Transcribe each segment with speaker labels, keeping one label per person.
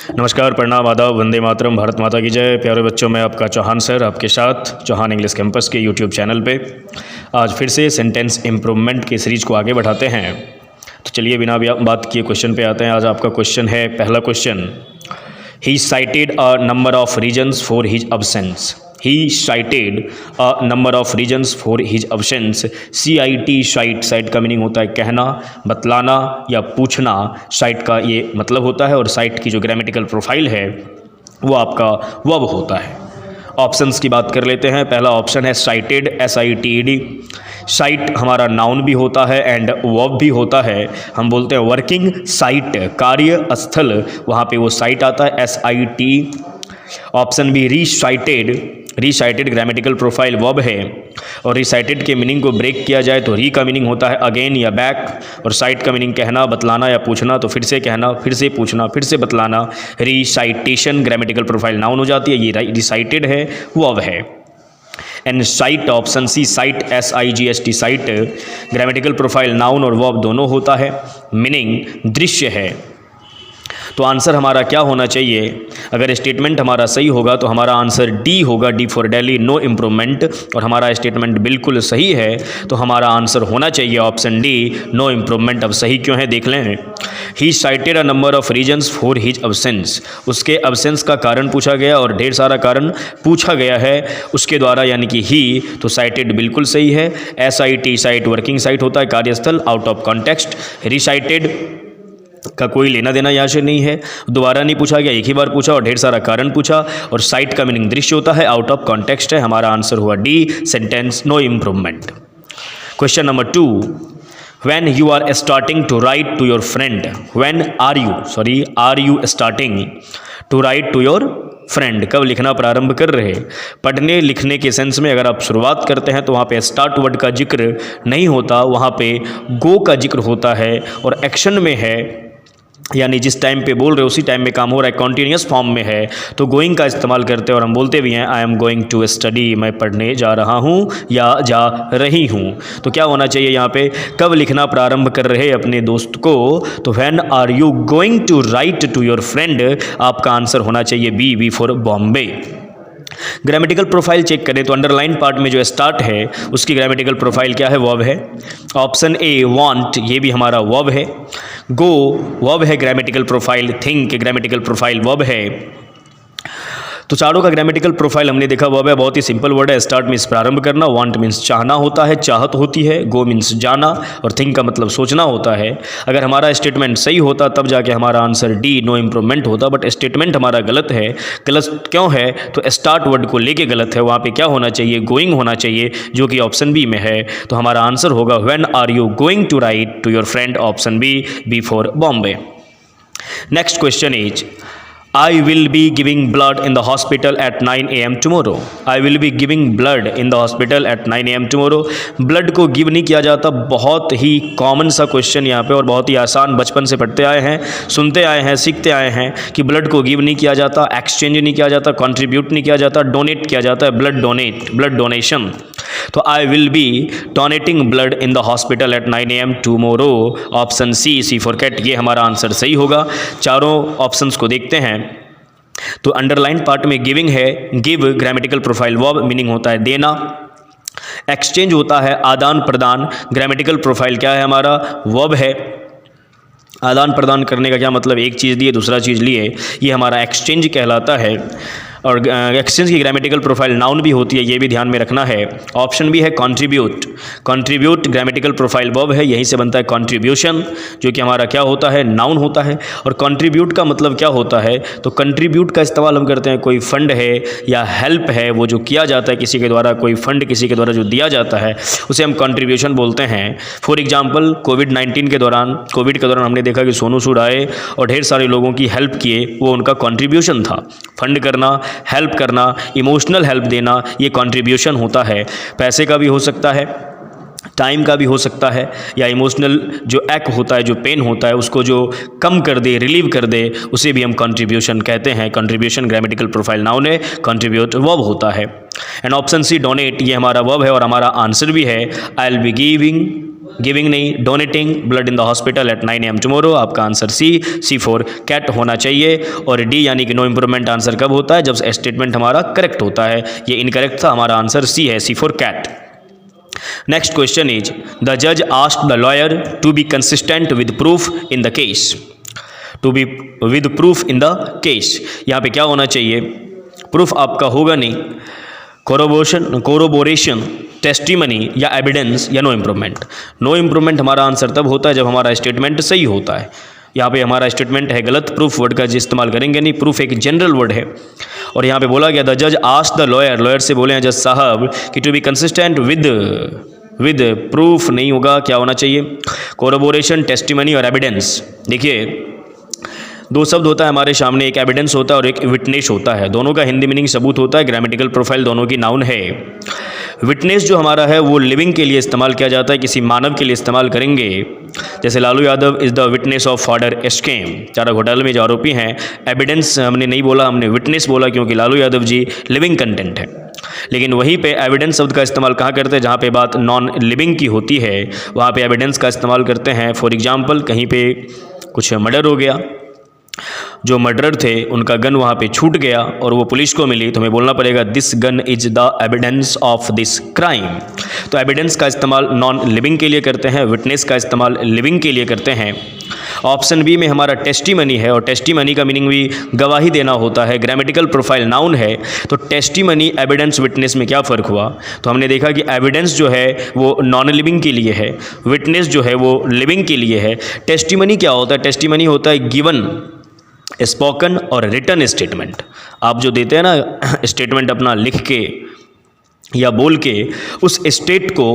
Speaker 1: नमस्कार, प्रणाम, आदाब, वंदे मातरम, भारत माता की जय। प्यारे बच्चों, मैं आपका चौहान सर आपके साथ चौहान इंग्लिश कैंपस के यूट्यूब चैनल पे आज फिर से सेंटेंस इम्प्रूवमेंट की सीरीज़ को आगे बढ़ाते हैं। तो चलिए बिना बात किए क्वेश्चन पे आते हैं। आज आपका क्वेश्चन है, पहला question, he cited a number of reasons for his absence. He cited a number of reasons for his absence। Cite का मीनिंग होता है कहना, बतलाना या पूछना। साइट का ये मतलब होता है और साइट की जो ग्रामेटिकल प्रोफाइल है वो आपका वर्ब होता है। ऑप्शंस की बात कर लेते हैं। पहला ऑप्शन है साइटेड, SITED। साइट हमारा नाउन भी होता है एंड वर्ब भी होता है। हम बोलते हैं वर्किंग साइट, कार्य स्थल, वहाँ पे वो साइट आता है, SIT। Option B recited grammatical profile verb है और रीसाइटेड के मीनिंग को ब्रेक किया जाए तो री का मीनिंग होता है अगेन या बैक, और साइट का मीनिंग कहना, बतलाना या पूछना, तो फिर से कहना, फिर से पूछना, फिर से बतलाना। रीसाइटेशन ग्रामेटिकल प्रोफाइल नाउन हो जाती है, ये रीसाइटेड है, वर्ब है। And cite, option C cite, SIGST cite, grammatical profile noun और वर्ब दोनों होता है, मीनिंग दृश्य है। तो आंसर हमारा क्या होना चाहिए? अगर स्टेटमेंट हमारा सही होगा तो हमारा आंसर डी होगा, D for Delhi, no improvement. और हमारा स्टेटमेंट बिल्कुल सही है तो हमारा आंसर होना चाहिए ऑप्शन डी, नो इम्प्रूवमेंट। अब सही क्यों है देख लें। He cited a number of reasons for his absence. उसके अब्सेंस का कारण पूछा गया और ढेर सारा कारण पूछा गया है उसके द्वारा, यानी कि ही, तो साइटेड बिल्कुल सही है। SIT साइट वर्किंग साइट होता है, कार्यस्थल, आउट ऑफ कॉन्टेक्स्ट। रिसाइटेड का कोई लेना देना यहाँ से नहीं है, दोबारा नहीं पूछा गया, एक ही बार पूछा और ढेर सारा कारण पूछा। और साइट का मीनिंग दृश्य होता है, आउट ऑफ कॉन्टेक्स्ट है। हमारा आंसर हुआ D, sentence no improvement. Question number 2, when you are starting to write to your friend, are you starting to write to your friend, कब लिखना प्रारंभ कर रहे? पढ़ने लिखने के सेंस में अगर आप शुरुआत करते हैं तो वहाँ पे स्टार्ट वर्ड का जिक्र नहीं होता, वहाँ पे गो का जिक्र होता है और एक्शन में है, यानी जिस टाइम पे बोल रहे हो उसी टाइम में काम हो रहा है, कॉन्टीन्यूस फॉर्म में है, तो गोइंग का इस्तेमाल करते हैं। और हम बोलते भी हैं I am going to study, मैं पढ़ने जा रहा हूँ या जा रही हूँ। तो क्या होना चाहिए यहाँ पे? कब लिखना प्रारंभ कर रहे अपने दोस्त को, तो when are you going to write to your friend, आपका आंसर होना चाहिए B for Bombay. Grammatical profile check करें तो अंडरलाइन पार्ट में जो स्टार्ट है उसकी ग्रामेटिकल प्रोफाइल क्या है? वर्ब है। ऑप्शन ए वांट, ये भी हमारा वर्ब है। गो वर्ब है grammatical profile, think grammatical profile verb है। तो चारों का ग्रामेटिकल प्रोफाइल हमने देखा वर्ब है, बहुत ही सिंपल वर्ड है। स्टार्ट मीन्स प्रारंभ करना, वांट मीन्स चाहना होता है, चाहत होती है, गो मीन्स जाना, और थिंक का मतलब सोचना होता है। अगर हमारा स्टेटमेंट सही होता तब जाके हमारा आंसर डी, नो इम्प्रूवमेंट होता, बट स्टेटमेंट हमारा गलत है। गलत क्यों है? तो स्टार्ट वर्ड को लेके गलत है, वहाँ पे क्या होना चाहिए? गोइंग होना चाहिए, जो कि ऑप्शन बी में है। तो हमारा आंसर होगा when are you going to write to your friend, option B for Bombay. Next question is, I will be giving blood in the hospital at 9 AM tomorrow। I will be giving blood in the hospital at 9 AM tomorrow। Blood को give नहीं किया जाता, बहुत ही common सा question यहाँ पे और बहुत ही आसान, बचपन से पढ़ते आए हैं, सुनते आए हैं, सीखते आए हैं कि ब्लड को गिव नहीं किया जाता, एक्सचेंज नहीं किया जाता, कंट्रीब्यूट नहीं किया जाता, डोनेट किया जाता है, ब्लड डोनेशन। तो I will be donating blood in the hospital at 9 AM tomorrow, option C for cat, ये हमारा आंसर सही होगा। चारों ऑप्शंस को देखते हैं तो अंडरलाइन पार्ट में गिविंग है, give grammatical profile verb, meaning होता है देना। एक्सचेंज होता है आदान प्रदान, ग्रामेटिकल प्रोफाइल क्या है हमारा? वर्ब है। आदान प्रदान करने का क्या मतलब? एक चीज़ लिए दूसरा चीज़ लिए, ये हमारा एक्सचेंज कहलाता है। और एक्सचेंज की ग्रामेटिकल प्रोफाइल नाउन भी होती है, ये भी ध्यान में रखना है। ऑप्शन भी है कंट्रीब्यूट ग्रामेटिकल प्रोफाइल वर्ब है, यहीं से बनता है कंट्रीब्यूशन, जो कि हमारा क्या होता है? नाउन होता है। और कंट्रीब्यूट का मतलब क्या होता है? तो कंट्रीब्यूट का इस्तेमाल हम करते हैं, कोई फंड है या हेल्प है, वो जो किया जाता है किसी के द्वारा, कोई फंड किसी के द्वारा जो दिया जाता है उसे हम कंट्रीब्यूशन बोलते हैं। फॉर एग्जाम्पल कोविड के दौरान हमने देखा कि सोनू सूद आए और ढेर सारे लोगों की हेल्प किए, वो उनका कंट्रीब्यूशन था। फंड करना, हेल्प करना, इमोशनल हेल्प देना, ये कंट्रीब्यूशन होता है। पैसे का भी हो सकता है, टाइम का भी हो सकता है, या इमोशनल जो एक्ट होता है, जो पेन होता है, उसको जो कम कर दे, रिलीव कर दे, उसे भी हम कंट्रीब्यूशन कहते हैं। कंट्रीब्यूशन ग्रामेटिकल प्रोफाइल नाउन है, कंट्रीब्यूट वर्ब होता है। एंड ऑप्शन सी डोनेट, ये हमारा वर्ब है और हमारा आंसर भी है। I will be giving giving नहीं, donating blood in the hospital at 9 AM tomorrow, आपका आंसर C फॉर कैट होना चाहिए। और D यानी कि नो इम्प्रूवमेंट आंसर कब होता है, जब स्टेटमेंट हमारा करेक्ट होता है। ये इनकरेक्ट था, हमारा आंसर C है, C for cat. Next question is the जज asked the lawyer to be consistent with proof in the case, to be with proof in the case. यहाँ पे क्या होना चाहिए, प्रूफ आपका होगा नहीं, कोरोबोरेशन, टेस्टिमनी या एविडेंस या नो इम्प्रूवमेंट। नो इम्प्रूवमेंट हमारा आंसर तब होता है जब हमारा स्टेटमेंट सही होता है। यहाँ पे हमारा स्टेटमेंट है गलत, प्रूफ वर्ड का इस्तेमाल करेंगे नहीं, प्रूफ एक जनरल वर्ड है। और यहाँ पे बोला गया द जज आस्क्ड द लॉयर, लॉयर से बोले हैं जज साहब कि to be consistent with proof नहीं होगा, क्या होना चाहिए, कोरोबोरेशन, टेस्टिमनी और एविडेंस। देखिए दो शब्द होता है हमारे सामने, एक एविडेंस होता है और एक विटनेस होता है। दोनों का हिंदी मीनिंग सबूत होता है, ग्रामेटिकल प्रोफाइल दोनों की नाउन है। विटनेस जो हमारा है वो लिविंग के लिए इस्तेमाल किया जाता है, किसी मानव के लिए इस्तेमाल करेंगे। जैसे Lalu Yadav is the witness of fodder scam, चारा घोटाले में जो आरोपी हैं। एविडेंस हमने नहीं बोला, हमने विटनेस बोला क्योंकि लालू यादव जी लिविंग कंटेंट है। लेकिन वहीं पे एविडेंस शब्द का इस्तेमाल कहाँ करते हैं, जहाँ पे बात नॉन लिविंग की होती है वहाँ पे एविडेंस का इस्तेमाल करते हैं। फॉर एग्जांपल कहीं पे कुछ मर्डर हो गया, जो मर्डरर थे उनका गन वहाँ पे छूट गया और वो पुलिस को मिली, तो हमें बोलना पड़ेगा this gun is the evidence of this crime. तो एविडेंस का इस्तेमाल नॉन लिविंग के लिए करते हैं, विटनेस का इस्तेमाल लिविंग के लिए करते हैं। ऑप्शन बी में हमारा टेस्टिमनी है, और टेस्टिमनी का मीनिंग भी गवाही देना होता है, ग्रामेटिकल प्रोफाइल नाउन है। तो टेस्टिमनी, एविडेंस, विटनेस में क्या फ़र्क हुआ, तो हमने देखा कि एविडेंस जो है वो नॉन लिविंग के लिए है, विटनेस जो है वो लिविंग के लिए है। टेस्टिमनी क्या होता है, टेस्टिमनी होता है गिवन, स्पोकन और रिटन स्टेटमेंट। आप जो देते हैं ना स्टेटमेंट अपना लिख के या बोल के, उस स्टेट को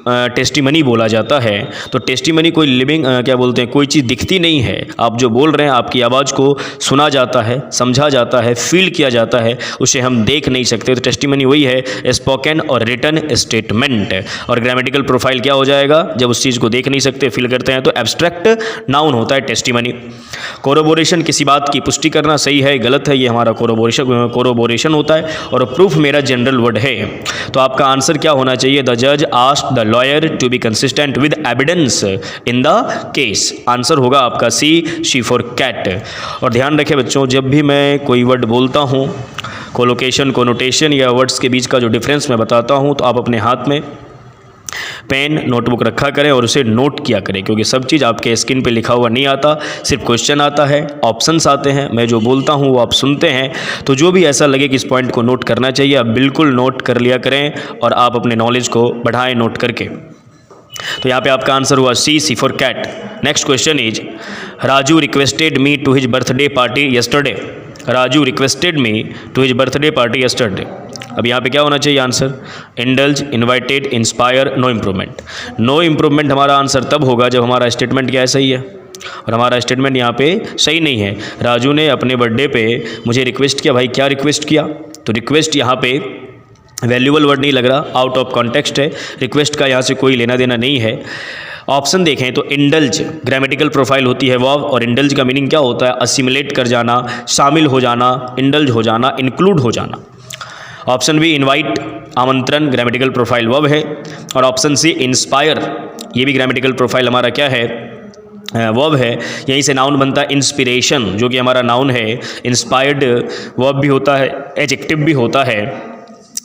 Speaker 1: टेस्टिमनी बोला जाता है। तो टेस्टिमनी कोई लिविंग क्या बोलते हैं, कोई चीज़ दिखती नहीं है, आप जो बोल रहे हैं आपकी आवाज़ को सुना जाता है, समझा जाता है, फील किया जाता है, उसे हम देख नहीं सकते। तो टेस्टिमनी वही है, स्पोकन और रिटन स्टेटमेंट। और ग्रामेटिकल प्रोफाइल क्या हो जाएगा, जब उस चीज़ को देख नहीं सकते, फील करते हैं, तो एब्स्ट्रैक्ट नाउन होता है टेस्टिमनी। कोरोबोरेशन, किसी बात की पुष्टि करना, सही है गलत है, ये हमारा कोरोबोरेशन होता है। और प्रूफ मेरा जनरल वर्ड है। तो आपका आंसर क्या होना चाहिए, द जज asked the lawyer to be consistent with evidence in the case. Answer होगा आपका सी फॉर कैट। और ध्यान रखें बच्चों, जब भी मैं कोई वर्ड बोलता हूँ, कोलोकेशन, कोनोटेशन या वर्ड्स के बीच का जो डिफरेंस मैं बताता हूँ, तो आप अपने हाथ में पेन, नोटबुक रखा करें और उसे नोट किया करें, क्योंकि सब चीज़ आपके स्क्रीन पे लिखा हुआ नहीं आता, सिर्फ क्वेश्चन आता है, ऑप्शंस आते हैं, मैं जो बोलता हूँ वो आप सुनते हैं। तो जो भी ऐसा लगे कि इस पॉइंट को नोट करना चाहिए, आप बिल्कुल नोट कर लिया करें और आप अपने नॉलेज को बढ़ाएं नोट करके। तो यहाँ पे आपका आंसर हुआ C for cat. Next question is Raju requested me to his birthday party yesterday. Raju requested me to his birthday party yesterday. अब यहाँ पे क्या होना चाहिए answer, indulge, invited, inspire, no improvement. No improvement हमारा आंसर तब होगा जब हमारा स्टेटमेंट क्या है, सही है, और हमारा स्टेटमेंट यहाँ पे सही नहीं है। राजू ने अपने बर्थडे पे मुझे रिक्वेस्ट किया, भाई क्या रिक्वेस्ट किया, तो रिक्वेस्ट यहाँ पे वैल्यूबल वर्ड नहीं लग रहा, आउट ऑफ कॉन्टेक्स्ट है, रिक्वेस्ट का यहाँ से कोई लेना देना नहीं है। ऑप्शन देखें तो इंडल्ज ग्रामेटिकल प्रोफाइल होती है वर्ब, और इंडल्ज का मीनिंग क्या होता है, असिमुलेट कर जाना, शामिल हो जाना, इंडल्ज हो जाना, इंक्लूड हो जाना। ऑप्शन बी इनवाइट, आमंत्रण, ग्रामेटिकल प्रोफाइल वर्ब है। और ऑप्शन सी इंस्पायर, ये भी ग्रामेटिकल प्रोफाइल हमारा क्या है, वर्ब है। यहीं से नाउन बनता है इंस्पिरेशन, जो कि हमारा नाउन है। इंस्पायर्ड वर्ब भी होता है, एडजेक्टिव भी होता है।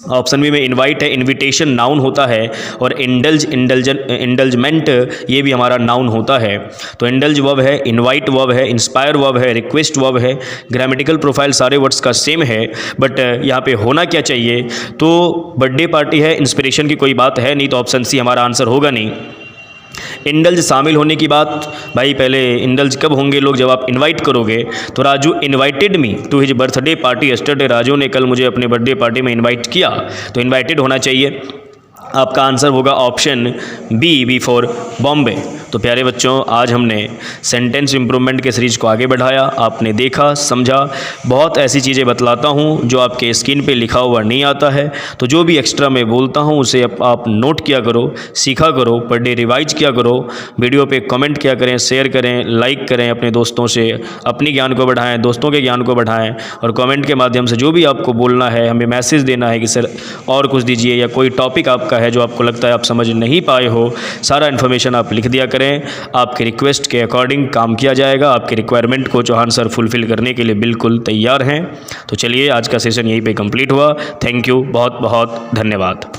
Speaker 1: ऑप्शन बी में इनवाइट है, इनविटेशन नाउन होता है। और इंडल्जमेंट ये भी हमारा नाउन होता है। तो इंडल्ज वर्ब है, इनवाइट वर्ब है, इंस्पायर वर्ब है, रिक्वेस्ट वर्ब है। ग्रामेटिकल प्रोफाइल सारे वर्ड्स का सेम है, बट यहाँ पे होना क्या चाहिए, तो बर्थडे पार्टी है, इंस्पिरेशन की कोई बात है नहीं, तो ऑप्शन सी हमारा आंसर होगा नहीं। इंडल्ज शामिल होने की बात, भाई पहले इंडल्ज कब होंगे लोग, जब आप इनवाइट करोगे। तो Raju invited me to his birthday party yesterday, Raju ने कल मुझे अपने बर्थडे पार्टी में इनवाइट किया, तो इनवाइटेड होना चाहिए। आपका आंसर होगा ऑप्शन बी फॉर बॉम्बे। तो प्यारे बच्चों, आज हमने सेंटेंस इम्प्रूवमेंट के सीरीज़ को आगे बढ़ाया। आपने देखा, समझा। बहुत ऐसी चीज़ें बतलाता हूँ जो आपके स्क्रीन पे लिखा हुआ नहीं आता है, तो जो भी एक्स्ट्रा मैं बोलता हूँ उसे आप नोट किया करो, सीखा करो, पर डे रिवाइज किया करो, वीडियो पे कमेंट किया करें, शेयर करें, लाइक करें अपने दोस्तों से, अपनी ज्ञान को बढ़ाएं, दोस्तों के ज्ञान को बढ़ाएं, और कमेंट के माध्यम से जो भी आपको बोलना है, हमें मैसेज देना है कि सर और कुछ दीजिए, या कोई टॉपिक आपका है जो आपको लगता है आप समझ नहीं पाए हो, सारा इन्फॉर्मेशन आप लिख दिया करें। आपके रिक्वेस्ट के अकॉर्डिंग काम किया जाएगा। आपके रिक्वायरमेंट को चौहान सर फुलफ़िल करने के लिए बिल्कुल तैयार हैं। तो चलिए, आज का सेशन यहीं पे कंप्लीट हुआ। थैंक यू, बहुत बहुत धन्यवाद।